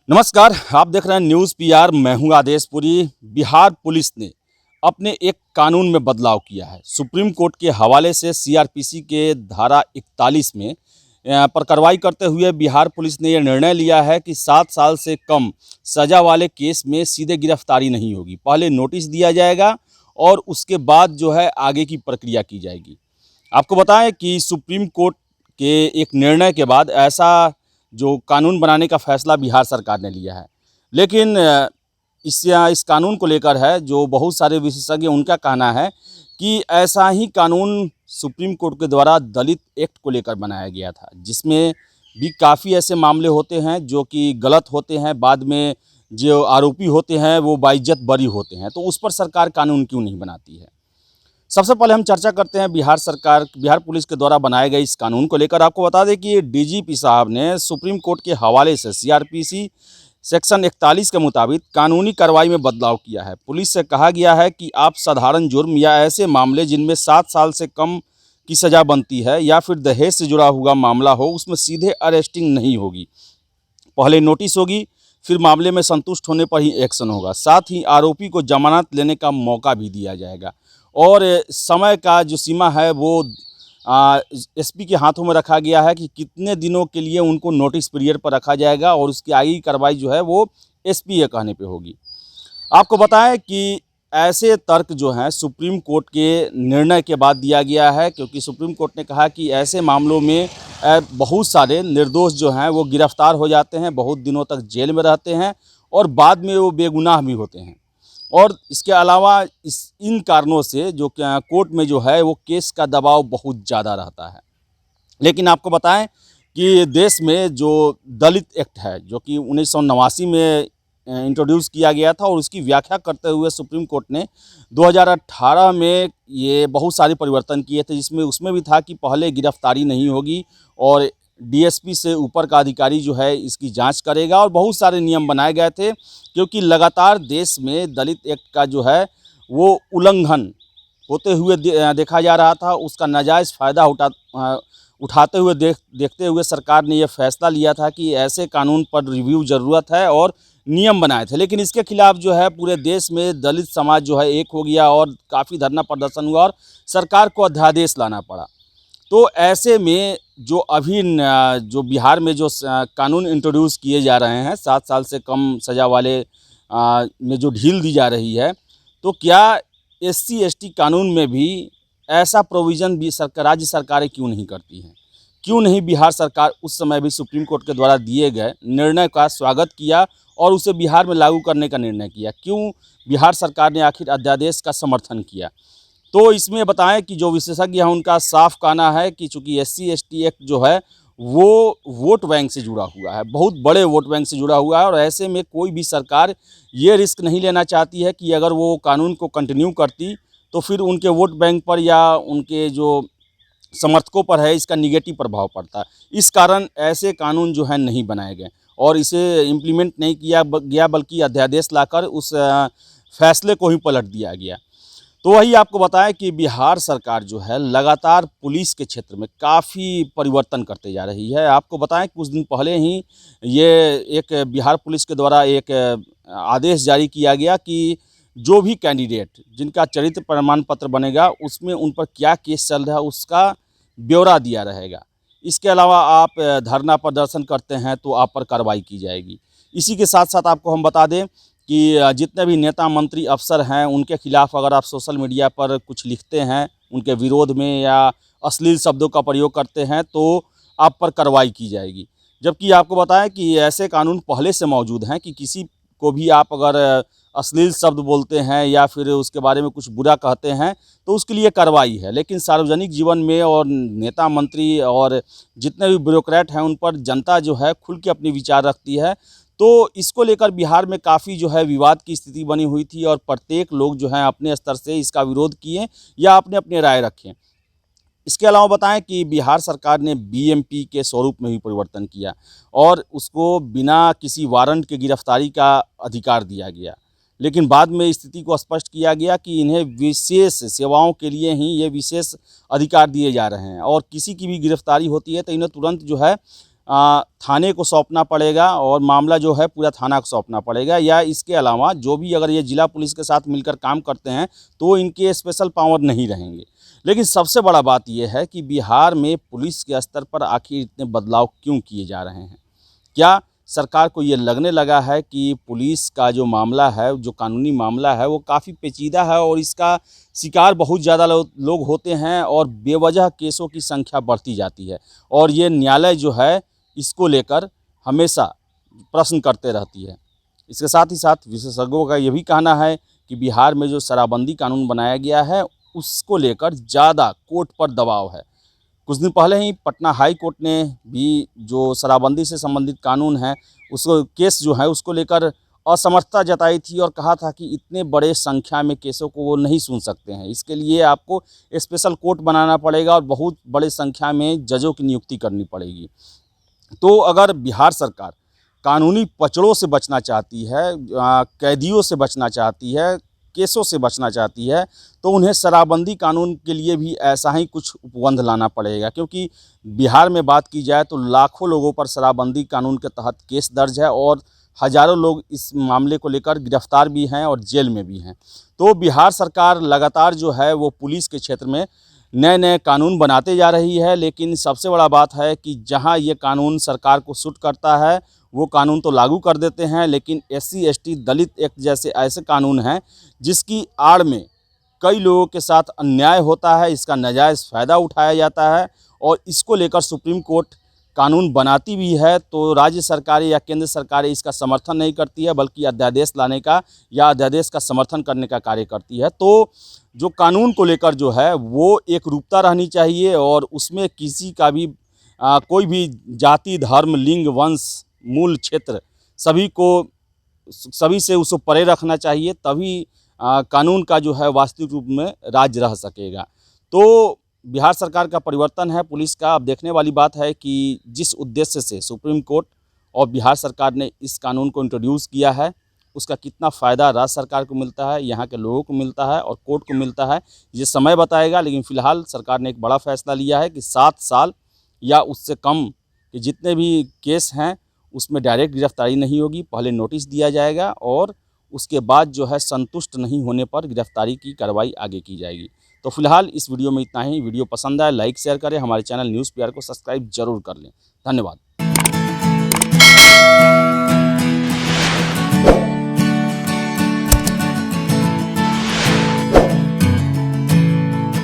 नमस्कार, आप देख रहे हैं न्यूज़ पीआर। मैं हूं आदेशपुरी। बिहार पुलिस ने अपने एक कानून में बदलाव किया है। सुप्रीम कोर्ट के हवाले से सीआरपीसी के धारा 41 में पर कार्रवाई करते हुए बिहार पुलिस ने यह निर्णय लिया है कि 7 साल से कम सज़ा वाले केस में सीधे गिरफ्तारी नहीं होगी। पहले नोटिस दिया जाएगा और उसके बाद जो है आगे की प्रक्रिया की जाएगी। आपको बताएं कि सुप्रीम कोर्ट के एक निर्णय के बाद ऐसा जो कानून बनाने का फैसला बिहार सरकार ने लिया है। लेकिन इस कानून को लेकर है जो बहुत सारे विशेषज्ञ उनका कहना है कि ऐसा ही कानून सुप्रीम कोर्ट के द्वारा दलित एक्ट को लेकर बनाया गया था, जिसमें भी काफ़ी ऐसे मामले होते हैं जो कि गलत होते हैं। बाद में जो आरोपी होते हैं वो बाइज्जत बरी होते हैं, तो उस पर सरकार कानून क्यों नहीं बनाती है। सबसे पहले हम चर्चा करते हैं बिहार पुलिस के द्वारा बनाए गए इस कानून को लेकर। आपको बता दें कि डीजीपी साहब ने सुप्रीम कोर्ट के हवाले से सीआरपीसी सेक्शन 41 के मुताबिक कानूनी कार्रवाई में बदलाव किया है। पुलिस से कहा गया है कि आप साधारण जुर्म या ऐसे मामले जिनमें 7 साल से कम की सज़ा बनती है या फिर दहेज से जुड़ा हुआ मामला हो, उसमें सीधे अरेस्टिंग नहीं होगी। पहले नोटिस होगी, फिर मामले में संतुष्ट होने पर ही एक्शन होगा। साथ ही आरोपी को जमानत लेने का मौका भी दिया जाएगा और समय का जो सीमा है वो एसपी के हाथों में रखा गया है कि कितने दिनों के लिए उनको नोटिस पीरियड पर रखा जाएगा और उसकी आगे की कार्रवाई जो है वो एसपी के कहने पे होगी। आपको बताएं कि ऐसे तर्क जो हैं सुप्रीम कोर्ट के निर्णय के बाद दिया गया है, क्योंकि सुप्रीम कोर्ट ने कहा कि ऐसे मामलों में बहुत सारे निर्दोष जो हैं वो गिरफ्तार हो जाते हैं, बहुत दिनों तक जेल में रहते हैं और बाद में वो बेगुनाह भी होते हैं। और इसके अलावा इन कारणों से जो कोर्ट में जो है वो केस का दबाव बहुत ज़्यादा रहता है। लेकिन आपको बताएं कि देश में जो दलित एक्ट है, जो कि 1989 में इंट्रोड्यूस किया गया था, और उसकी व्याख्या करते हुए सुप्रीम कोर्ट ने 2018 में ये बहुत सारे परिवर्तन किए थे, जिसमें उसमें भी था कि पहले गिरफ्तारी नहीं होगी और डीएसपी से ऊपर का अधिकारी जो है इसकी जांच करेगा, और बहुत सारे नियम बनाए गए थे। क्योंकि लगातार देश में दलित एक्ट का जो है वो उल्लंघन होते हुए देखा जा रहा था। उसका नाजायज़ फ़ायदा उठाते हुए देखते हुए सरकार ने यह फैसला लिया था कि ऐसे कानून पर रिव्यू ज़रूरत है और नियम बनाए थे। लेकिन इसके खिलाफ जो है पूरे देश में दलित समाज जो है एक हो गया और काफ़ी धरना प्रदर्शन हुआ और सरकार को अध्यादेश लाना पड़ा। तो ऐसे में जो अभी जो बिहार में जो कानून इंट्रोड्यूस किए जा रहे हैं, 7 साल से कम सज़ा वाले में जो ढील दी जा रही है, तो क्या एससी एसटी कानून में भी ऐसा प्रोविज़न भी राज्य सरकारें क्यों नहीं करती हैं? क्यों नहीं बिहार सरकार उस समय भी सुप्रीम कोर्ट के द्वारा दिए गए निर्णय का स्वागत किया और उसे बिहार में लागू करने का निर्णय किया? क्यों बिहार सरकार ने आखिर अध्यादेश का समर्थन किया? तो इसमें बताएं कि जो विशेषज्ञ हैं उनका साफ कहना है कि चूँकि एससी एसटी एक्ट जो है वो वोट बैंक से जुड़ा हुआ है, बहुत बड़े वोट बैंक से जुड़ा हुआ है, और ऐसे में कोई भी सरकार ये रिस्क नहीं लेना चाहती है कि अगर वो कानून को कंटिन्यू करती तो फिर उनके वोट बैंक पर या उनके जो समर्थकों पर है इसका निगेटिव प्रभाव पड़ता है। इस कारण ऐसे कानून जो है नहीं बनाए गए और इसे इम्प्लीमेंट नहीं किया गया, बल्कि अध्यादेश लाकर उस फैसले को ही पलट दिया गया। तो वही आपको बताएं कि बिहार सरकार जो है लगातार पुलिस के क्षेत्र में काफ़ी परिवर्तन करते जा रही है। आपको बताएं कुछ दिन पहले ही ये एक बिहार पुलिस के द्वारा एक आदेश जारी किया गया कि जो भी कैंडिडेट जिनका चरित्र प्रमाण पत्र बनेगा उसमें उन पर क्या केस चल रहा है उसका ब्यौरा दिया रहेगा। इसके अलावा आप धरना प्रदर्शन करते हैं तो आप पर कार्रवाई की जाएगी। इसी के साथ साथ आपको हम बता दें कि जितने भी नेता मंत्री अफसर हैं उनके खिलाफ़ अगर आप सोशल मीडिया पर कुछ लिखते हैं उनके विरोध में या अश्लील शब्दों का प्रयोग करते हैं तो आप पर कार्रवाई की जाएगी। जबकि आपको बताएं कि ऐसे कानून पहले से मौजूद हैं कि किसी को भी आप अगर अश्लील शब्द बोलते हैं या फिर उसके बारे में कुछ बुरा कहते हैं तो उसके लिए कार्रवाई है। लेकिन सार्वजनिक जीवन में और नेता मंत्री और जितने भी ब्यूरोक्रेट हैं उन पर जनता जो है खुल के अपनी विचार रखती है। तो इसको लेकर बिहार में काफ़ी जो है विवाद की स्थिति बनी हुई थी और प्रत्येक लोग जो हैं अपने स्तर से इसका विरोध किए या अपने अपने राय रखें। इसके अलावा बताएं कि बिहार सरकार ने बीएमपी के स्वरूप में भी परिवर्तन किया और उसको बिना किसी वारंट के गिरफ्तारी का अधिकार दिया गया। लेकिन बाद में स्थिति को स्पष्ट किया गया कि इन्हें विशेष सेवाओं के लिए ही ये विशेष अधिकार दिए जा रहे हैं और किसी की भी गिरफ्तारी होती है तो इन्हें तुरंत जो है थाने को सौंपना पड़ेगा और मामला जो है पूरा थाना को सौंपना पड़ेगा, या इसके अलावा जो भी अगर ये जिला पुलिस के साथ मिलकर काम करते हैं तो इनके स्पेशल पावर नहीं रहेंगे। लेकिन सबसे बड़ा बात यह है कि बिहार में पुलिस के स्तर पर आखिर इतने बदलाव क्यों किए जा रहे हैं? क्या सरकार को ये लगने लगा है कि पुलिस का जो मामला है, जो कानूनी मामला है, वो काफ़ी पेचीदा है और इसका शिकार बहुत ज़्यादा लोग होते हैं और बेवजह केसों की संख्या बढ़ती जाती है और ये न्यायालय जो है इसको लेकर हमेशा प्रश्न करते रहती है। इसके साथ ही साथ विशेषज्ञों का ये भी कहना है कि बिहार में जो शराबबंदी कानून बनाया गया है उसको लेकर ज़्यादा कोर्ट पर दबाव है। कुछ दिन पहले ही पटना हाई कोर्ट ने भी जो शराबबंदी से संबंधित कानून है उसको केस जो है उसको लेकर असमर्थता जताई थी और कहा था कि इतने बड़े संख्या में केसों को वो नहीं सुन सकते हैं, इसके लिए आपको स्पेशल कोर्ट बनाना पड़ेगा और बहुत बड़े संख्या में जजों की नियुक्ति करनी पड़ेगी। तो अगर बिहार सरकार कानूनी पचड़ों से बचना चाहती है, कैदियों से बचना चाहती है, केसों से बचना चाहती है, तो उन्हें शराबबंदी कानून के लिए भी ऐसा ही कुछ उपबंध लाना पड़ेगा, क्योंकि बिहार में बात की जाए तो लाखों लोगों पर शराबबंदी कानून के तहत केस दर्ज है और हज़ारों लोग इस मामले को लेकर गिरफ्तार भी हैं और जेल में भी हैं। तो बिहार सरकार लगातार जो है वो पुलिस के क्षेत्र में नए नए कानून बनाते जा रही है, लेकिन सबसे बड़ा बात है कि जहां ये कानून सरकार को सूट करता है वो कानून तो लागू कर देते हैं, लेकिन SC ST दलित एक्ट जैसे ऐसे कानून हैं जिसकी आड़ में कई लोगों के साथ अन्याय होता है, इसका नाजायज़ फ़ायदा उठाया जाता है और इसको लेकर सुप्रीम कोर्ट कानून बनाती भी है तो राज्य सरकारें या केंद्र सरकारें इसका समर्थन नहीं करती है, बल्कि अध्यादेश लाने का या अध्यादेश का समर्थन करने का कार्य करती है। तो जो कानून को लेकर जो है वो एक रूपता रहनी चाहिए और उसमें किसी का भी कोई भी जाति, धर्म, लिंग, वंश, मूल क्षेत्र सभी से उसको परे रखना चाहिए, तभी कानून का जो है वास्तविक रूप में राज रह सकेगा। तो बिहार सरकार का परिवर्तन है पुलिस का। अब देखने वाली बात है कि जिस उद्देश्य से सुप्रीम कोर्ट और बिहार सरकार ने इस कानून को इंट्रोड्यूस किया है उसका कितना फ़ायदा राज्य सरकार को मिलता है, यहाँ के लोगों को मिलता है और कोर्ट को मिलता है, ये समय बताएगा। लेकिन फ़िलहाल सरकार ने एक बड़ा फैसला लिया है कि 7 साल या उससे कम के जितने भी केस हैं उसमें डायरेक्ट गिरफ्तारी नहीं होगी, पहले नोटिस दिया जाएगा और उसके बाद जो है संतुष्ट नहीं होने पर गिरफ्तारी की कार्रवाई आगे की जाएगी। तो फिलहाल इस वीडियो में इतना ही। वीडियो पसंद आए लाइक शेयर करें, हमारे चैनल न्यूज़ PR को सब्सक्राइब जरूर कर लें। धन्यवाद।